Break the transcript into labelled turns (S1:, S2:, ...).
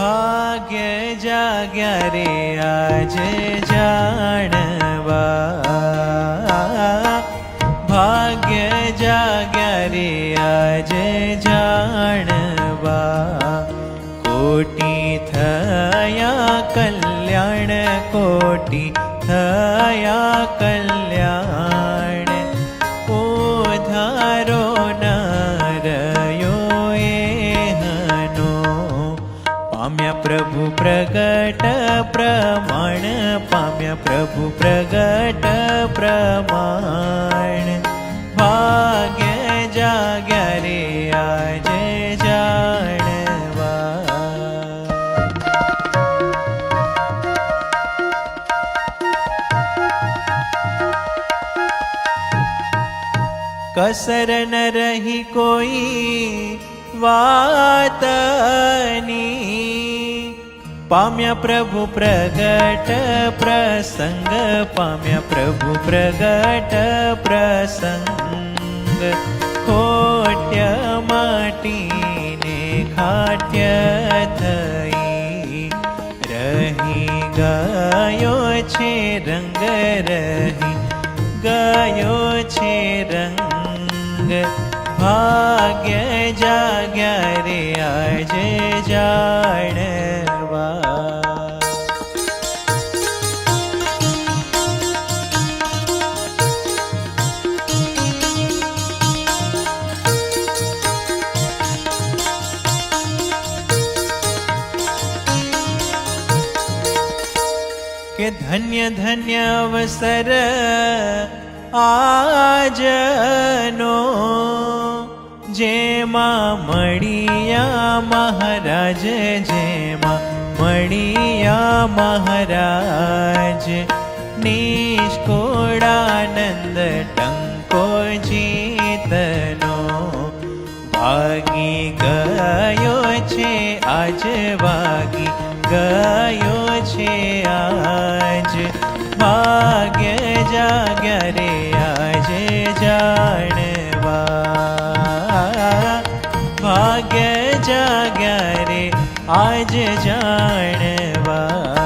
S1: ભાગ્ય જાગ્યા રે આજ જાણવા, ભાગ્ય જાગ્યા રે આજ જાણવા, કોટી થયા કલ્યાણ, કોટી થયા કલ્યાણ, ઉધારો ન રહ્યો એહનો, પામ્યા પ્રભુ પ્રગટ પ્રમાણ, પામ્યા પ્રભુ પ્રગટ પ્રમાણ, ભાગ્ય જાગ્યા રે આજ જાણવા. કસર ન રહી કોઈ વાતની, પામ્યા પ્રભુ પ્રગટ પ્રસંગ, પામ્યા પ્રભુ પ્રગટ પ્રસંગ, ખોટ્ય માટીને ખાટ્ય થઈ, રહી ગયો છે રંગ, રહી ગયો છે રંગ, ભાગ્ય જાગ્યા રે આજ જાણવા. કે ધન્ય ધન્ય અવસર આજનો, જેમાં મળ્યા મહારાજ, જેમાં મળ્યા મહારાજ, નિષ્કુળાનંદ ટંકો જીતનો, ભાગી ગયો છે આજ, ભાગી ગયો છે આજ, ભાગ્ય જાગ્યા રે આજ જાણવા, ભાગ્ય જાગ્યા રે આજ જાણવા.